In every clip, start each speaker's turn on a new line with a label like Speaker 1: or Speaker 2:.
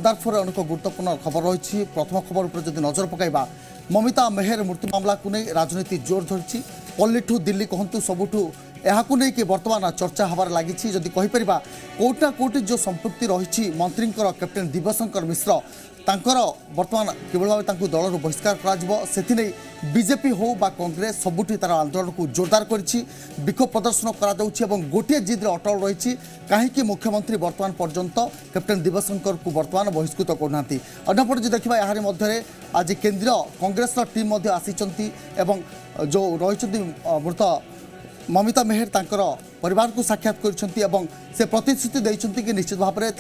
Speaker 1: पदार्थ अनेक गुरुत्वपूर्ण खबर रही। प्रथम खबर पर जब नजर पकड़ा ममिता मेहर मृत्यु मामला को नहीं राजनीति जोर धरी। पल्लीठू दिल्ली कहतु सबुठू यहाँ नहीं बर्तमान चर्चा हबार लगी। जदि कहीपर कोटा कोटी जो संपृक्ति रही मंत्री कैप्टेन दिव्यशंकर मिश्र तांकर बर्तमान किभली भाव दलर बहिष्कार कर बीजेपी हो बा कांग्रेस सबुठी तार आंदोलन को जोरदार करिछि। विक्षोभ प्रदर्शन करा गोटे जिद्रे अटल रही कहीं मुख्यमंत्री बर्तमान पर्यंत कैप्टेन दिव्यशंकर को बर्तमान बहिष्कृत करना। अन्यपटे जो देखा यार मध्य आज केंद्रीय कांग्रेस टीम आसी जो रही मृत ममिता मेहर तांकर परिवार को साक्षात कर प्रतिश्रुति देते कि निश्चित भाव में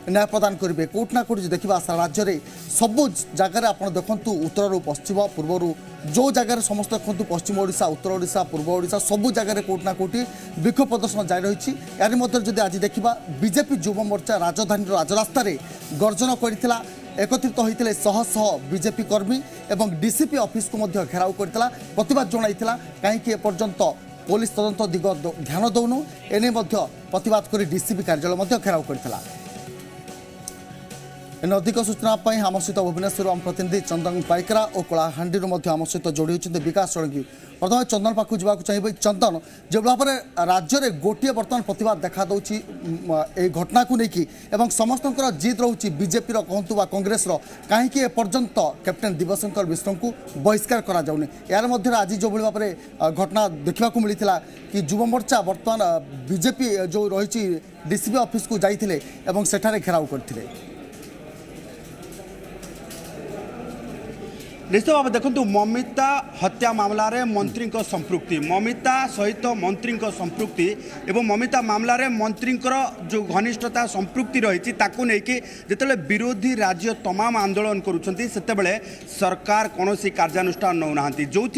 Speaker 1: न्याय प्रदान करेंगे। कोटना कोटी देखा सारा राज्य में सबू जगार आप देखु उत्तर पश्चिम पूर्वर जो जगार समस्त देखते पश्चिम ओडिशा उत्तर ओडिशा पूर्व ओडिशा सबू जगार कोटना कोटी विक्षोभ प्रदर्शन जारी रही। यार मध्य जब आज देखा बीजेपी युव मोर्चा राजधानी राजरास्त गर्जन करता एकत्रित होते शह शह बीजेपी कर्मी और डीसीपी ऑफिस को घेराव करता प्रतिवाद जनाइला कहीं एपर्यंत पुलिस तदंत दिग ध्यान दौनु एने प्रतिवाद कर डीसीपी कार्यालय घेराव करता। अधिक सूचना आम सहित भुवनेश्वर आम प्रतिनिधि चंदन पाइकरा और कलाहांडी आम सहित जोड़ी होती विकास षडंगी। प्रथम चंदन पाक जावाक चाहिए। चंदन जो भाव में राज्य में गोटे बर्तमान प्रतिवाद देखा दूसरी घटना को लेकिन समस्त जिद रोचे बीजेपी कहतु बा कांग्रेस कहीं एपर्यंत कैप्टेन दिव्यशंकर मिश्र को बहिष्कार करा जाउनी। यार मध्य आज जो भाव में घटना देखा मिलता कि युव मोर्चा बर्तमान बीजेपी जो रही डीसीपी ऑफिस को जाइए सेठारे घेराव करते।
Speaker 2: निश्चित भाव देखो ममिता हत्या मामला रे मंत्री संपृक्ति ममिता सहित मंत्री संपृक्ति एवं ममिता मामला रे मंत्री जो घनिष्ठता संपृक्ति रही जिते विरोधी राज्य तमाम आंदोलन करुँच सरकार कौन कार्यानुष्ठान नौना जो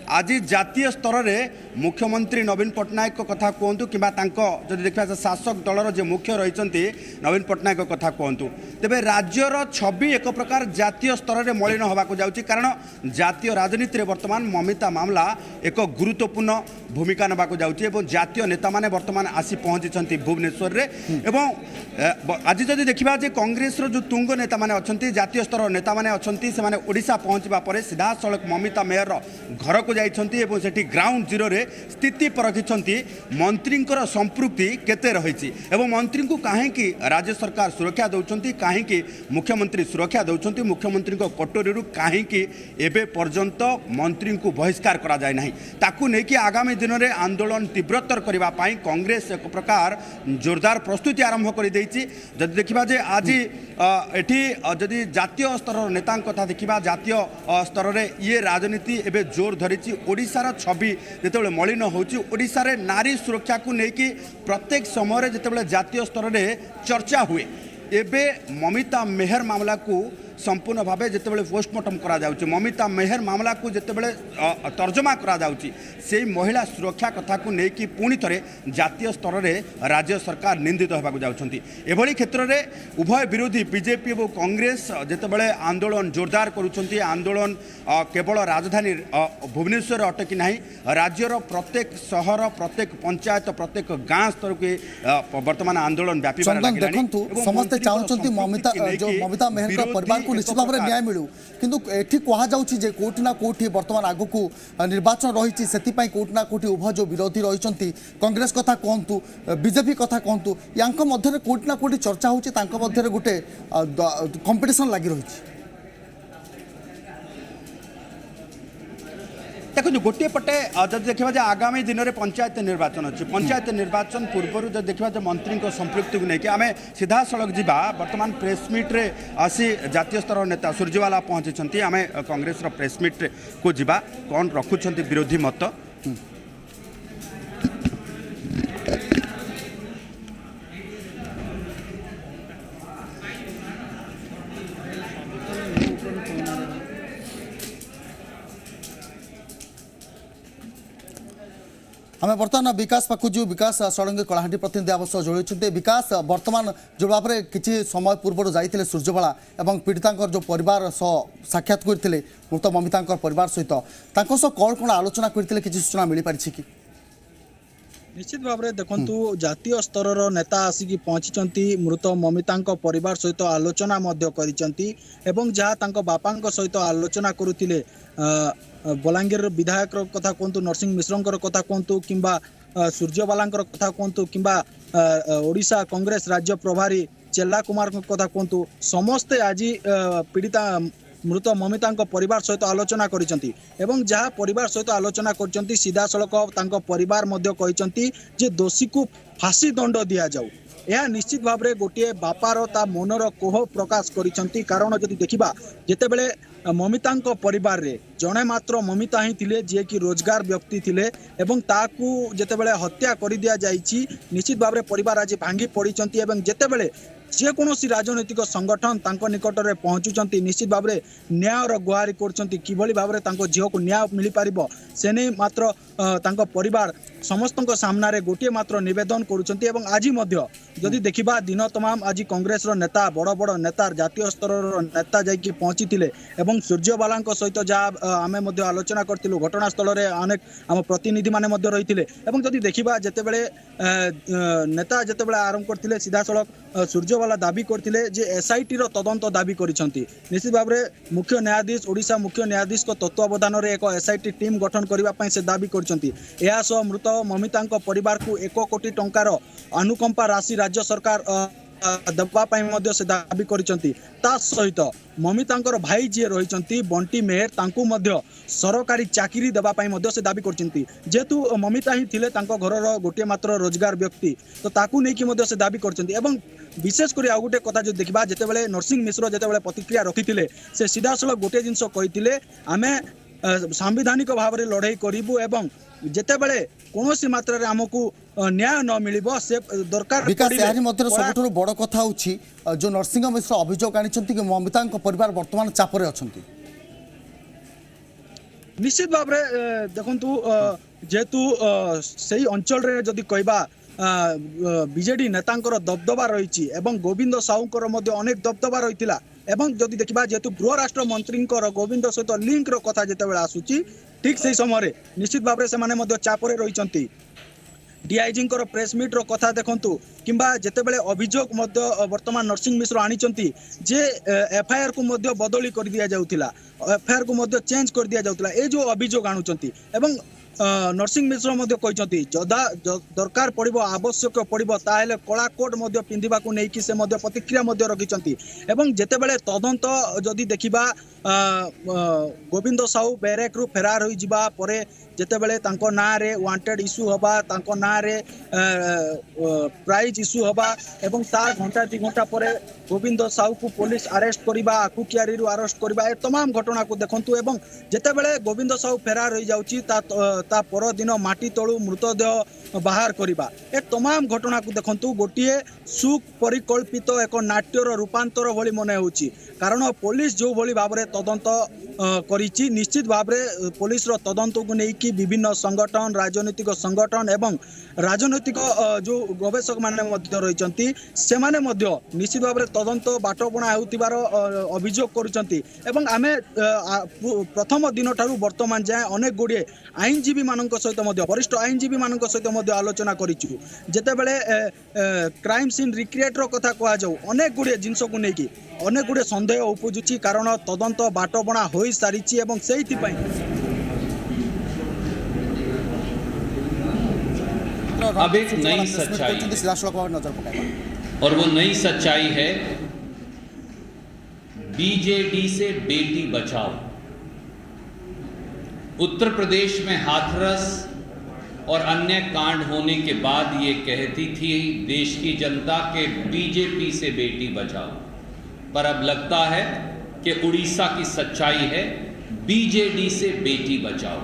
Speaker 2: आज जातीय स्तर में मुख्यमंत्री नवीन पट्टनायक कथा कहतु कि जब देखा शासक दलर जो मुख्य रही नवीन पट्टनायक कथा कहतु तेरे राज्यर छवि एक प्रकार जातीय स्तर में मलिन होगा जाऊँगी। कारण जातीय राजनीति में वर्तमान ममिता मामला एक गुरुत्वपूर्ण भूमिका नेबा जाऊँगी और जातीय नेता माने वर्तमान आसी पहुँची भुवनेश्वर में। आज जब देखा कांग्रेस जो तुंग नेता माने अच्छा जातीय स्तर नेता माने अच्छा से ओडिशा पहुँचवा पर सीधा सड़क ममिता मेयर घर को जाइछन्ति ग्राउंड जीरो रे स्थिति परखिछन्ति मंत्री संपृक्ति केते रही एवं मंत्री को कहीं राज्य सरकार सुरक्षा दौरान कहीं मुख्यमंत्री सुरक्षा दौरान मुख्यमंत्री कटोरी कहीं एवं पर्यंत मंत्री को बहिष्कार करा जाए नहीं ताकू नहीं आगामी दिन में आंदोलन तीव्रतर करने कांग्रेस एक प्रकार जोरदार प्रस्तुति आरंभ कर जब देखा आज एटी जदि जातीय स्तर नेता कथा देखा जातीय स्तर में ये राजनीति एवं जोर धरी ओडिशार छवि जिते मलिन होशार नारी सुरक्षा को लेकिन प्रत्येक समय जिते जातीय स्तर में चर्चा हुए एवं ममिता मेहर मामला को संपूर्ण भाव जिते पोस्टमार्टम करा ममिता मेहर मामला को जिते तर्जमा करा से महिला सुरक्षा कथा को लेकिन पुणी थे जातीय स्तर में राज्य सरकार निंदित होगा जाउछन्ति। एभली क्षेत्र में उभय विरोधी बीजेपी और कांग्रेस जिते आंदोलन जोरदार करुछन्ति आंदोलन केवल राजधानी भुवनेश्वर अटकी ना राज्यर प्रत्येक सहर प्रत्येक पंचायत प्रत्येक गाँ स्तर के वर्तमान आंदोलन व्यापी
Speaker 1: समस्ते चाहते ममिता मेहर परिवार को निश्चित भाव में न्याय मिलू किंतु एठी कहा जाउछि जे कोठी ना कोठी वर्तमान आगु को निर्वाचन रही से कोठी ना कोठी उभय जो विरोधी रही कांग्रेस कथा कहतु बीजेपी कथा कहतु या मध्य कोठी ना कोठी चर्चा होची गोटे कंपिटिशन लगी रही।
Speaker 2: देखो गोटे पटे जब देखा आगामी दिन में पंचायत निर्वाचन अच्छी पंचायत निर्वाचन पूर्व जब देखा मंत्री संपृक्ति को लेकिन आम सीधा सड़क जा बर्तमान प्रेसमिट रे आसी जातीय स्तर नेता सुरजेवाला पहुँची आम कांग्रेस प्रेसमिट को जीवा कौन रखुंट विरोधी मत
Speaker 1: आम बर्तमान विकास पाखु जो विकास षडंगी कलाहांडी प्रतिनिधि आवास जोड़ी विकास बर्तमान जो भाव में किसी समय पूर्व जाते सूर्यबाला और पीड़िता जो परिवार सह साक्षात करते मृत ममिता परिवार सहित कौन कौन आलोचना करते किसी सूचना मिल पारि कि
Speaker 3: निश्चित भाव में देखु जातीय स्तर नेता आसिकी पहुंची मृत ममिता परिवार सहित आलोचना जहाँ बापा सहित आलोचना करुले बलांगीर विधायक कथा कहतु नरसिंह मिश्र कथा कहतु कि सूर्यबाला कथा कहतु कि ओडिशा कांग्रेस राज्य प्रभारी चेल्ला कुमार कथा कहतु समस्ते आज पीड़िता मृत ममिता परिवार सहित आलोचना करिसेंती एवं जहाँ परिवार सहित आलोचना करिसेंती सीधा सड़क तांको परिवार मध्य कहिसेंती जे दोषी को फांसी दंड दिया जाऊ। यह निश्चित भाव में गोटे बापार ता मनर कोह प्रकाश करिसेंती कारण जदि देखिबा जेते बेले ममिता परिवार रे जड़े मात्र ममिता ही थिले जे कि रोजगार व्यक्ति थिले एवं ताकू जेते बेले हत्या कर दिया जाइछि निश्चित भाव में परिवार आज भांगी पड़िसेंती एवं जेते बेले जेकोसी राजनैतिक संगठन तांको निकट में पहुंचुंट निश्चित भाव में न्यायर गुहारी कर भाव में झील को न्याय मिल पार से नहीं मात्र तांको परिवार समस्त सामना रे गोटे मात्र निवेदन करुँच आज जदि देखा दिन तमाम आज कांग्रेस नेता बड़ बड़ नेता जातीय स्तर नेता जाकि पहुंची थे एवं सूर्यबाला सहित जहाँ आम आलोचना करूँ घटनास्थल में अनेक आम प्रतिनिधि मैंने रही जदि देखा जिते नेता जिते आरंभ करते सीधा सड़क सूर्यबाला दाबी करते एसआईटी तदंत दाबी करिसेंती निश्चित भाव में मुख्य न्यायाधीश ओडिशा मुख्य न्यायाधीश तत्वावधान में एक एसआईटी टीम गठन करने से दाबी करछंती। एहा सह मृत ममिता परिवार को 1 कोटी टंकार अनुकंपा राशि राज्य सरकार देवाई से दाबी करिसेंती। ता सहित ममिता भाई जी रही बंटी मेहर तांकू मध्य सरकारी चाकरी देवाई से दाबी करछंती जेतु ममिता ही थिले तांको घरर गोटे मात्र रोजगार व्यक्ति तो ताकू नहीं से दाबी करछंती एवं विशेषकर आउ गोटे कथा जो देखा जिते नरसिंह मिश्र जिते प्रतिक्रिया रखी से सीधा सड़क गोटे जिनस कही आम सांविधानिक भाव में लड़ाई करूँ एवं जिते बड़े कौन मात्रा रे आमको न्याय न मिल से दरकार
Speaker 1: विकास यारी मध्य सबुठ बड़ कथा होची जो नरसिंह मिश्र अभियोग आनी कि ममिता परिवार वर्तमान चापरे अछंती
Speaker 3: निश्चित भाव में देखु जेहेतु से अंचल रे जदि कहबा बीजेडी नेतांकर दबदबा रही गोविंद साहूकर अनेक दबदबा रही एवं जदि देखा जेहेतु गृह राष्ट्र मंत्री गोविंद सहित लिंक कथा जिते आसूची ठीक से समय निश्चित भाव में से चापरे रही डीआईजी प्रेस मीट कथा देखु कि जिते अभियोग वर्तमान नरसिंह मिश्र आनी जे एफआईआर को बदली कर दिया जाउथिला एफआईआर को चेंज कर दिया जाउथिला ए जो अभियोग आणुचंती एवं नरसिंह मिश्र कहते जदा दरकार पड़ो आवश्यक पड़ो ताहले कला कोट पिंधा को लेकिन से प्रतिक्रिया रखिंट एवं जिते बड़े तदंत जदि देखा गोविंद साहू बैरेक रु फेरार हो जिबा परे जिते बड़े ना रे वांटेड इश्यू हबा ना रे प्राइज इश्यू हबा एवं तार घंटा 2 घंटा पर गोविंद साहू को पुलिस अरेस्ट करवा आकुकियारी अरेस्ट करवा तमाम घटना को देखु एवं जिते बड़े गोविंद साहू फेरार हो जाउची ता पर दिन माटी तलू मृतदेह बाहर करवा ए तमाम घटना को देखु गोटे सुपरिकल्पित एक नाट्यर रूपांतर भली मन होची कारण पुलिस जो भली भाव में तदंत करिछि निश्चित भाव में पुलिस रो तदंत को लेकिन विभिन्न संगठन राजनीतिक संगठन एवं राजनीतिक जो गवेषक माने रही से माने निश्चित भाव में तदंत बाटबणा होतिबार अभियोग करुचंती एवं आमे प्रथम दिन ठारू वर्तमान जाए अनेक गुड़िए आईनजीवी मानक सहित वरिष्ठ आईनजीवी मानक सहित आलोचना करिछु जेते बेले क्राइम सीन रिक्रिएट रो कथा कहा जाऊ अनेक गुड़िए जिनस को लेकिन अनेक गुड़े सन्देह उपजुची कारण तदंत बाटबणा हो सारी एवं से
Speaker 4: अब एक नई सच्चाई और वो नई सच्चाई है बीजेडी से बेटी बचाओ। उत्तर प्रदेश में हाथरस और अन्य कांड होने के बाद ये कहती थी देश की जनता के बीजेपी से बेटी बचाओ, पर अब लगता है कि उड़ीसा की सच्चाई है बीजेडी से बेटी बचाओ।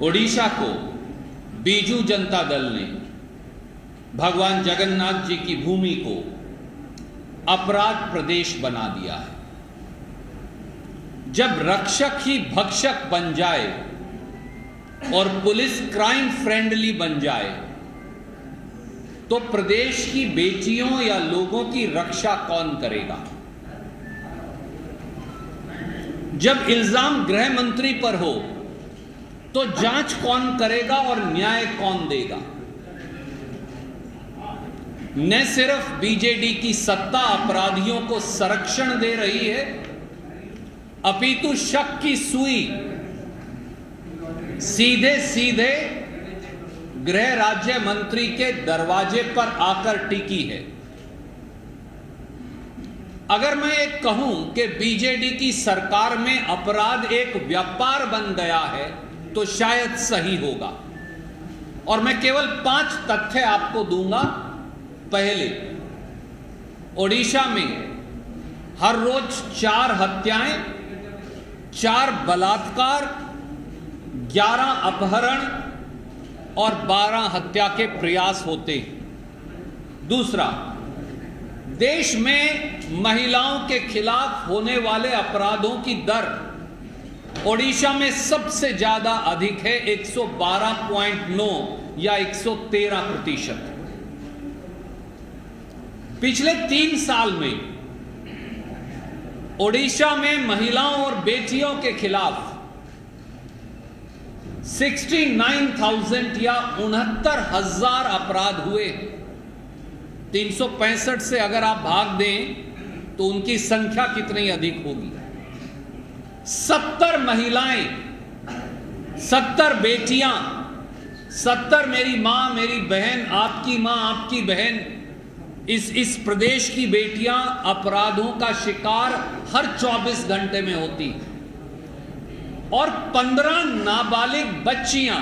Speaker 4: ओडिशा को बीजू जनता दल ने भगवान जगन्नाथ जी की भूमि को अपराध प्रदेश बना दिया है। जब रक्षक ही भक्षक बन जाए और पुलिस क्राइम फ्रेंडली बन जाए तो प्रदेश की बेटियों या लोगों की रक्षा कौन करेगा? जब इल्जाम गृह मंत्री पर हो तो जांच कौन करेगा और न्याय कौन देगा? न सिर्फ बीजेडी की सत्ता अपराधियों को संरक्षण दे रही है, अपितु शक की सुई सीधे सीधे गृह राज्य मंत्री के दरवाजे पर आकर टिकी है। अगर मैं एक कहूं कि बीजेडी की सरकार में अपराध एक व्यापार बन गया है तो शायद सही होगा, और मैं केवल 5 तथ्य आपको दूंगा। पहले, ओडिशा में हर रोज 4 हत्याएं, 4 बलात्कार, 11 अपहरण और 12 हत्या के प्रयास होते हैं। दूसरा, देश में महिलाओं के खिलाफ होने वाले अपराधों की दर ओडिशा में सबसे ज्यादा अधिक है, 112.9 या 113%। पिछले 3 साल में ओडिशा में महिलाओं और बेटियों के खिलाफ 69,000 या 69,000 अपराध हुए। 365 से अगर आप भाग दें तो उनकी संख्या कितनी अधिक होगी? 70 महिलाएं, 70 बेटियां, 70 मेरी मां, मेरी बहन, आपकी मां, आपकी बहन, इस प्रदेश की बेटियां अपराधों का शिकार हर 24 घंटे में होती, और 15 नाबालिग बच्चियां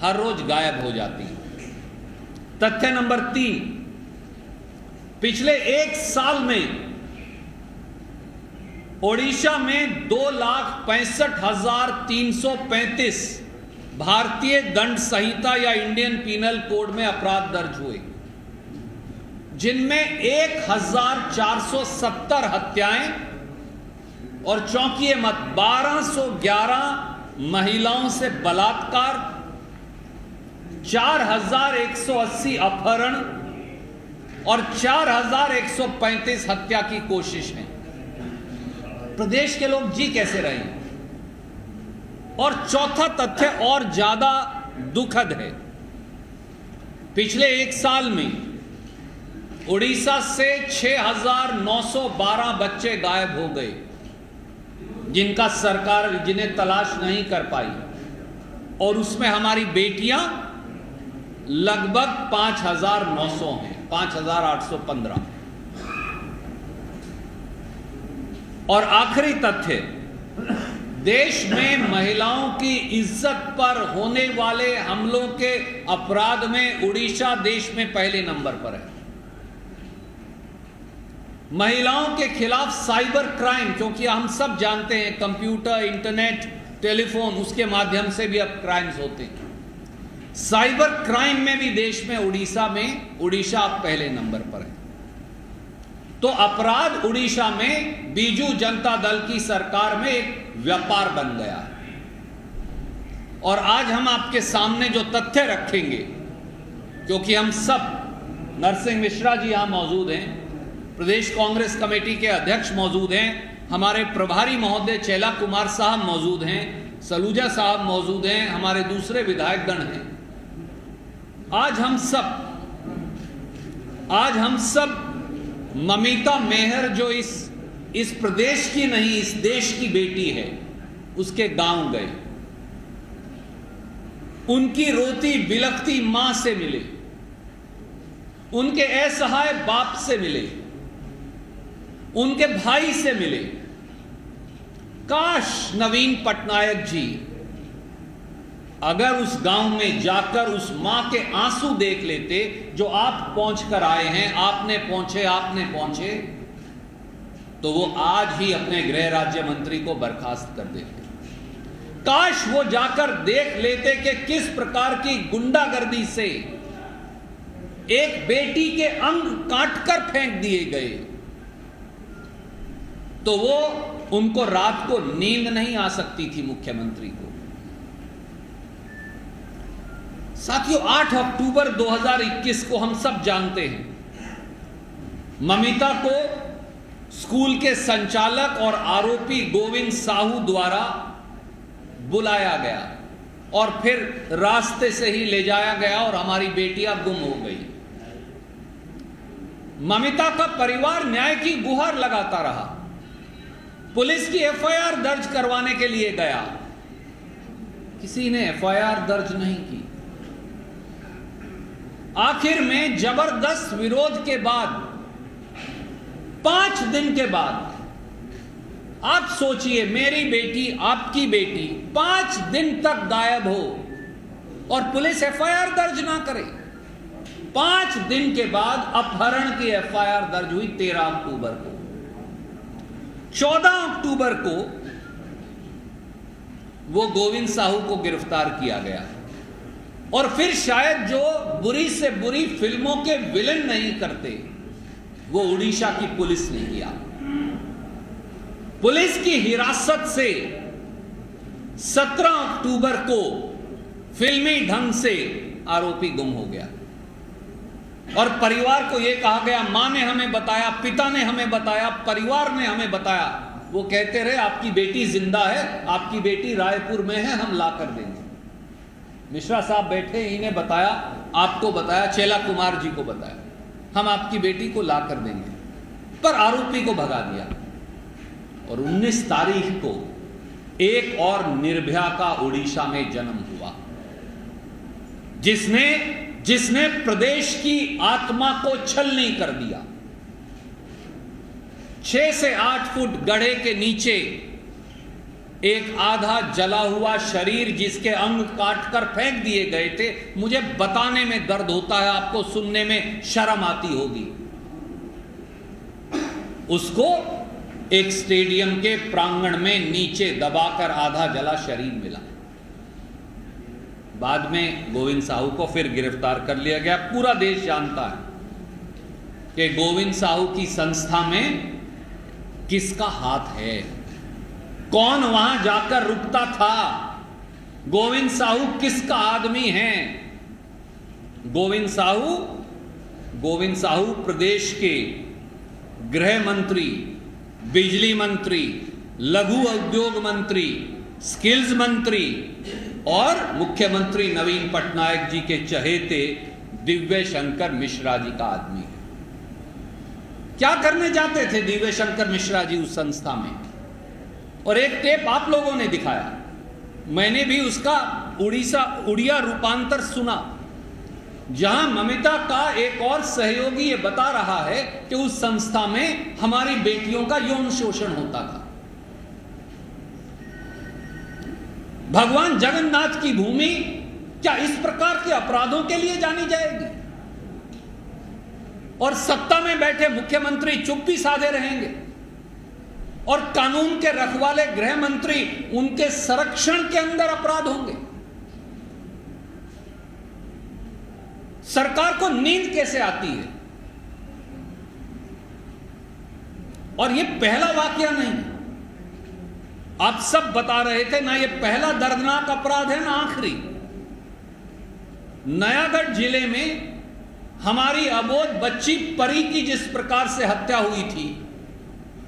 Speaker 4: हर रोज गायब हो जाती। तथ्य नंबर 3, पिछले 1 साल में ओडिशा में 2,65,335 भारतीय दंड संहिता या इंडियन पीनल कोड में अपराध दर्ज हुए, जिनमें 1,470 हत्याएं और चौंकिए मत 1,211 महिलाओं से बलात्कार, 4,180 अपहरण और 4,135 हत्या की कोशिश है। प्रदेश के लोग जी कैसे रहे? और चौथा तथ्य और ज्यादा दुखद है। पिछले 1 साल में उड़ीसा से 6,912 बच्चे गायब हो गए, जिनका सरकार जिन्हें तलाश नहीं कर पाई, और उसमें हमारी बेटियां लगभग 5,900 हैं, 5,815। और आखिरी तथ्य, देश में महिलाओं की इज्जत पर होने वाले हमलों के अपराध में उड़ीसा देश में पहले नंबर पर है। महिलाओं के खिलाफ साइबर क्राइम, क्योंकि हम सब जानते हैं कंप्यूटर, इंटरनेट, टेलीफोन, उसके माध्यम से भी अब क्राइम्स होते हैं। साइबर क्राइम में भी देश में उड़ीसा अब पहले नंबर पर है। तो अपराध उड़ीसा में बीजू जनता दल की सरकार में एक व्यापार बन गया है। और आज हम आपके सामने जो तथ्य रखेंगे, क्योंकि हम सब, नरसिंह मिश्रा जी यहां मौजूद हैं, प्रदेश कांग्रेस कमेटी के अध्यक्ष मौजूद हैं, हमारे प्रभारी महोदय चेला कुमार साहब मौजूद हैं, सलूजा साहब मौजूद हैं, हमारे दूसरे विधायकगण हैं। आज हम सब ममिता मेहर, जो इस प्रदेश की नहीं, इस देश की बेटी है, उसके गांव गए, उनकी रोती बिलखती मां से मिले, उनके असहाय बाप से मिले, उनके भाई से मिले। काश नवीन पटनायक जी अगर उस गांव में जाकर उस मां के आंसू देख लेते जो आप पहुंच कर आए हैं, आपने पहुंचे, तो वो आज ही अपने गृह राज्य मंत्री को बर्खास्त कर देते। काश वो जाकर देख लेते कि किस प्रकार की गुंडागर्दी से एक बेटी के अंग काटकर फेंक दिए गए, तो वो उनको रात को नींद नहीं आ सकती थी मुख्यमंत्री को। साथियों, 8 अक्टूबर 2021 को हम सब जानते हैं, ममिता को स्कूल के संचालक और आरोपी गोविंद साहू द्वारा बुलाया गया और फिर रास्ते से ही ले जाया गया और हमारी बेटियां गुम हो गई। ममिता का परिवार न्याय की गुहार लगाता रहा, पुलिस की एफआईआर दर्ज करवाने के लिए गया, किसी ने एफआईआर दर्ज नहीं की। आखिर में जबरदस्त विरोध के बाद 5 दिन के बाद, आप सोचिए, मेरी बेटी, आपकी बेटी 5 दिन तक गायब हो और पुलिस एफआईआर दर्ज ना करे। 5 दिन के बाद अपहरण की एफआईआर दर्ज हुई 13 अक्टूबर को। 14 अक्टूबर को वो गोविंद साहू को गिरफ्तार किया गया और फिर शायद जो बुरी से बुरी फिल्मों के विलेन नहीं करते, वो उड़ीसा की पुलिस ने किया। पुलिस की हिरासत से 17 अक्टूबर को फिल्मी ढंग से आरोपी गुम हो गया और परिवार को यह कहा गया, मां ने हमें बताया, पिता ने हमें बताया, परिवार ने हमें बताया, वो कहते रहे आपकी बेटी जिंदा है, आपकी बेटी रायपुर में है, हम ला कर देंगे। मिश्रा साहब बैठे, इन्हें बताया, आपको बताया, चेला कुमार जी को बताया, हम आपकी बेटी को ला कर देंगे, पर आरोपी को भगा दिया। और 19 तारीख को एक और निर्भया का उड़ीसा में जन्म हुआ, जिसने प्रदेश की आत्मा को छलनी कर दिया। 6 से 8 फुट गड्ढे के नीचे एक आधा जला हुआ शरीर, जिसके अंग काटकर फेंक दिए गए थे। मुझे बताने में दर्द होता है, आपको सुनने में शर्म आती होगी। उसको एक स्टेडियम के प्रांगण में नीचे दबाकर आधा जला शरीर मिला। बाद में गोविंद साहू को फिर गिरफ्तार कर लिया गया। पूरा देश जानता है कि गोविंद साहू की संस्था में किसका हाथ है, कौन वहां जाकर रुकता था, गोविंद साहू किसका आदमी है। गोविंद साहू प्रदेश के गृह मंत्री, बिजली मंत्री, लघु उद्योग मंत्री, स्किल्स मंत्री और मुख्यमंत्री नवीन पटनायक जी के चहेते दिव्य शंकर मिश्रा जी का आदमी है। क्या करने जाते थे दिव्य शंकर मिश्रा जी उस संस्था में? और एक टेप आप लोगों ने दिखाया, मैंने भी उसका उड़िया रूपांतर सुना, जहां ममिता का एक और सहयोगी ये बता रहा है कि उस संस्था में हमारी बेटियों का यौन शोषण होता था। भगवान जगन्नाथ की भूमि क्या इस प्रकार के अपराधों के लिए जानी जाएगी? और सत्ता में बैठे मुख्यमंत्री चुप्पी साधे रहेंगे और कानून के रखवाले गृह मंत्री उनके संरक्षण के अंदर अपराध होंगे। सरकार को नींद कैसे आती है? और यह पहला वाकया नहीं, आप सब बता रहे थे ना, यह पहला दर्दनाक अपराध है ना आखिरी। नयागढ़ जिले में हमारी अबोध बच्ची परी की जिस प्रकार से हत्या हुई थी,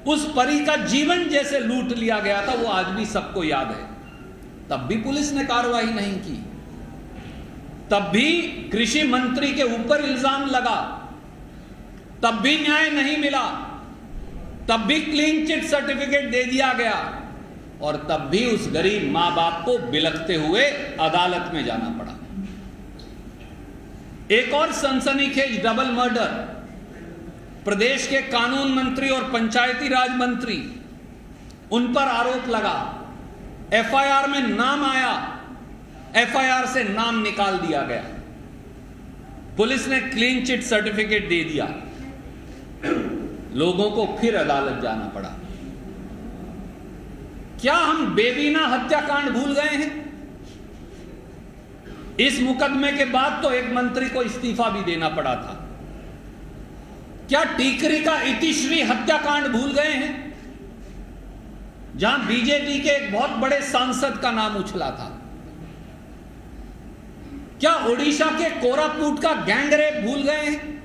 Speaker 4: उस परी का जीवन जैसे लूट लिया गया था, वो आज भी सबको याद है। तब भी पुलिस ने कार्रवाई नहीं की, तब भी कृषि मंत्री के ऊपर इल्जाम लगा, तब भी न्याय नहीं मिला, तब भी क्लीन चिट सर्टिफिकेट दे दिया गया और तब भी उस गरीब मां बाप को बिलखते हुए अदालत में जाना पड़ा। एक और सनसनीखेज डबल मर्डर, प्रदेश के कानून मंत्री और पंचायती राज मंत्री, उन पर आरोप लगा, एफआईआर में नाम आया, एफआईआर से नाम निकाल दिया गया, पुलिस ने क्लीन चिट सर्टिफिकेट दे दिया, लोगों को फिर अदालत जाना पड़ा। क्या हम बेबीना हत्याकांड भूल गए हैं? इस मुकदमे के बाद तो एक मंत्री को इस्तीफा भी देना पड़ा था। क्या टीकरी का इतिश्री हत्याकांड भूल गए हैं, जहां बीजेपी के एक बहुत बड़े सांसद का नाम उछला था? क्या ओडिशा के कोरापुट का गैंगरेप भूल गए हैं?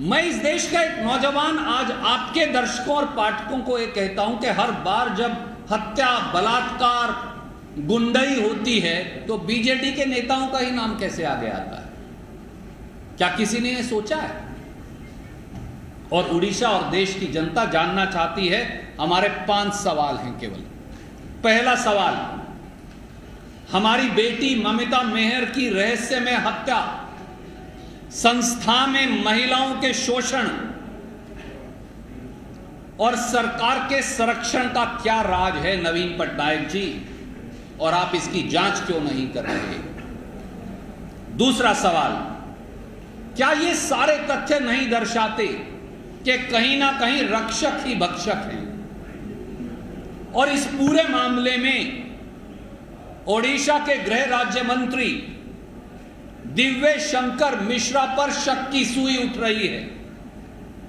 Speaker 4: मैं इस देश का एक नौजवान आज आपके दर्शकों और पाठकों को यह कहता हूं कि हर बार जब हत्या, बलात्कार, गुंडई होती है तो बीजेडी के नेताओं का ही नाम कैसे आगे आता है? क्या किसी ने यह सोचा है? और उड़ीसा और देश की जनता जानना चाहती है। हमारे 5 सवाल हैं केवल। पहला सवाल, हमारी बेटी ममिता मेहर की रहस्यमय हत्या, संस्था में महिलाओं के शोषण और सरकार के संरक्षण का क्या राज है नवीन पटनायक जी, और आप इसकी जांच क्यों नहीं कर रहे? दूसरा सवाल, क्या ये सारे तथ्य नहीं दर्शाते कि कहीं ना कहीं रक्षक ही भक्षक हैं? और इस पूरे मामले में ओडिशा के गृह राज्य मंत्री दिव्य शंकर मिश्रा पर शक की सुई उठ रही है,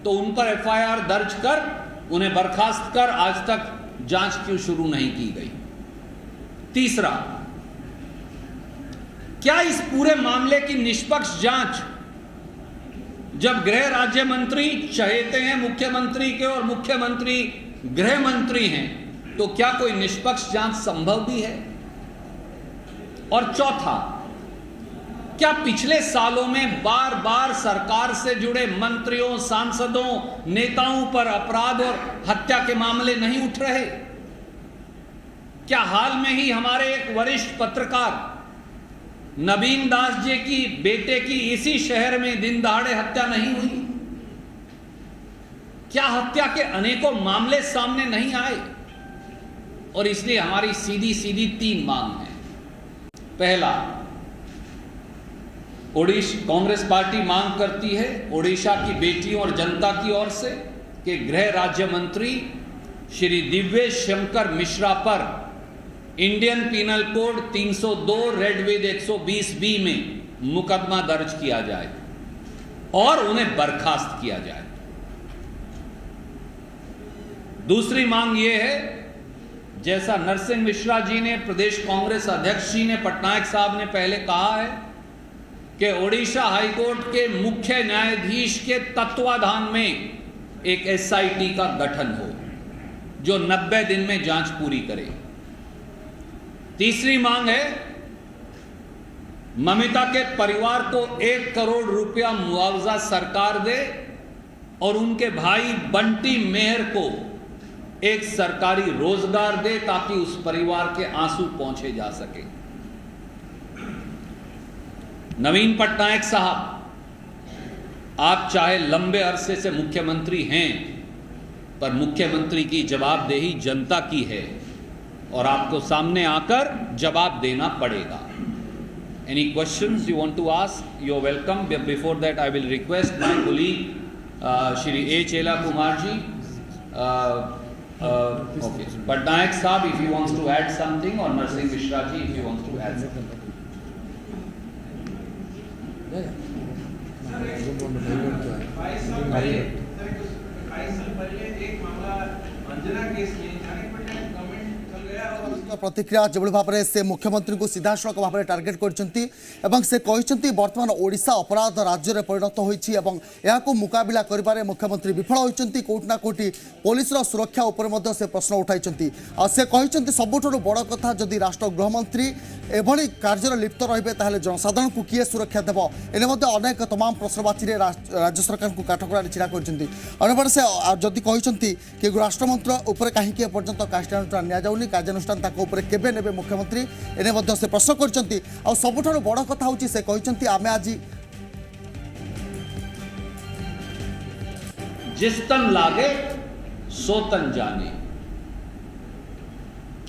Speaker 4: तो उन पर एफआईआर दर्ज कर उन्हें बर्खास्त कर आज तक जांच क्यों शुरू नहीं की गई? तीसरा, क्या इस पूरे मामले की निष्पक्ष जांच, जब गृह राज्य मंत्री चहेते हैं मुख्यमंत्री के और मुख्यमंत्री गृह मंत्री हैं, तो क्या कोई निष्पक्ष जांच संभव भी है? और चौथा, क्या पिछले सालों में बार बार सरकार से जुड़े मंत्रियों, सांसदों, नेताओं पर अपराध और हत्या के मामले नहीं उठ रहे? क्या हाल में ही हमारे एक वरिष्ठ पत्रकार नवीन दास जी की बेटे की इसी शहर में दिन दहाड़े हत्या नहीं हुई? क्या हत्या के अनेकों मामले सामने नहीं आए? और इसलिए हमारी सीधी सीधी 3 मांग है। पहला, कांग्रेस पार्टी मांग करती है ओडिशा की बेटियों और जनता की ओर से कि गृह राज्य मंत्री श्री दिव्य शंकर मिश्रा पर Indian Penal Code 302 read with 120 B में मुकदमा दर्ज किया जाए और उन्हें बर्खास्त किया जाए। दूसरी मांग यह है, जैसा नरसिंह मिश्रा जी ने, प्रदेश कांग्रेस अध्यक्ष जी ने, पटनायक साहब ने पहले कहा है कि ओडिशा हाईकोर्ट के मुख्य न्यायाधीश के तत्वाधान में एक एसआईटी का गठन हो जो 90 दिन में जांच पूरी करे। तीसरी मांग है, ममिता के परिवार को 1 करोड़ रुपया मुआवजा सरकार दे और उनके भाई बंटी मेहर को एक सरकारी रोजगार दे ताकि उस परिवार के आंसू पहुंचे जा सके। नवीन पटनायक साहब, आप चाहे लंबे अरसे से मुख्यमंत्री हैं, पर मुख्यमंत्री की जवाबदेही जनता की है और आपको सामने आकर जवाब देना पड़ेगा। Any questions you want to ask? You're welcome. Before that, I will request my colleague, Shri A. Chela Kumar ji. Okay. Patnaik Sahab, if he wants to add something, or Narsingh Mishra ji, if he wants to add something.
Speaker 1: प्रतिक्रिया जो भाव में से मुख्यमंत्री को सीधासख भाव में target कर से कहते बर्तमान ओडिशा अपराध राज्य में परिणत होती मुकाबला कर मुख्यमंत्री विफल होती कौटिना कौटि पुलिस सुरक्षा उपर से प्रश्न उठाई से कहते सबुठ बड़ कथा जदि राष्ट्र गृहमंत्री एभली कार्य लिप्त रे जनसाधारण को किए सुरक्षा देव एने अनेक तमाम प्रश्नवाची राज्य सरकार को काठगड़ा छिड़ा कर से जदि कहते कि राष्ट्रमंत्री उपर कहीं एपर्यंत कार्यानुष्ठान नि कार्यानुष्ठान केबे नेबे मुख्यमंत्री एने से प्रश्न करछंती। आ सबुठारो बड़ कथा होची से कहछंती आमे आज
Speaker 4: जिस तन लागे सो तन जाने।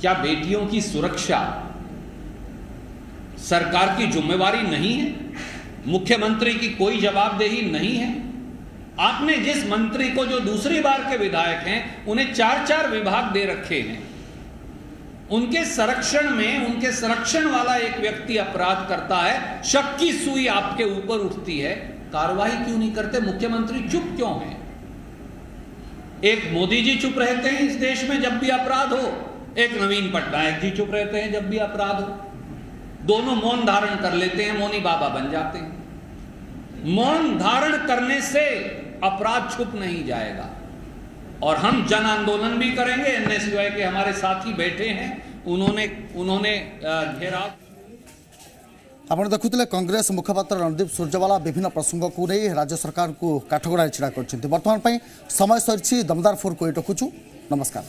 Speaker 4: क्या बेटियों की सुरक्षा सरकार की जिम्मेवारी नहीं है? मुख्यमंत्री की कोई जवाबदेही नहीं है? आपने जिस मंत्री को, जो दूसरी बार के विधायक हैं, उन्हें 4-4 विभाग दे रखे हैं, उनके संरक्षण में उनके संरक्षण वाला एक व्यक्ति अपराध करता है, शक की सुई आपके ऊपर उठती है, कार्रवाई क्यों नहीं करते? मुख्यमंत्री चुप क्यों हैं? एक मोदी जी चुप रहते हैं इस देश में जब भी अपराध हो, एक नवीन पटनायक जी चुप रहते हैं जब भी अपराध हो। दोनों मौन धारण कर लेते हैं, मौनी बाबा बन जाते हैं। मौन धारण करने से अपराध छुप नहीं जाएगा। और हम जन आंदोलन भी करेंगे। एनएसयूआई के हमारे साथी बैठे हैं, उन्होंने घेराव।
Speaker 1: ଆପଣ ଦେଖୁଥିଲେ କଂଗ୍ରେସ ମୁଖପାତ୍ର ରଣଦୀପ ସୁରଜେୱାଲା ବିଭିନ୍ନ ପ୍ରସଙ୍ଗକୁ ନେଇ ରାଜ୍ୟ ସରକାରଙ୍କୁ କାଠଗଡ଼ାରେ ଛିଡ଼ା କରିଛନ୍ତି। ବର୍ତ୍ତମାନ ପାଇଁ ସମୟ ସରିଛି। ଦମଦାର 4 କୁ ଏଇଠି ରଖୁଛୁ। ନମସ୍କାର।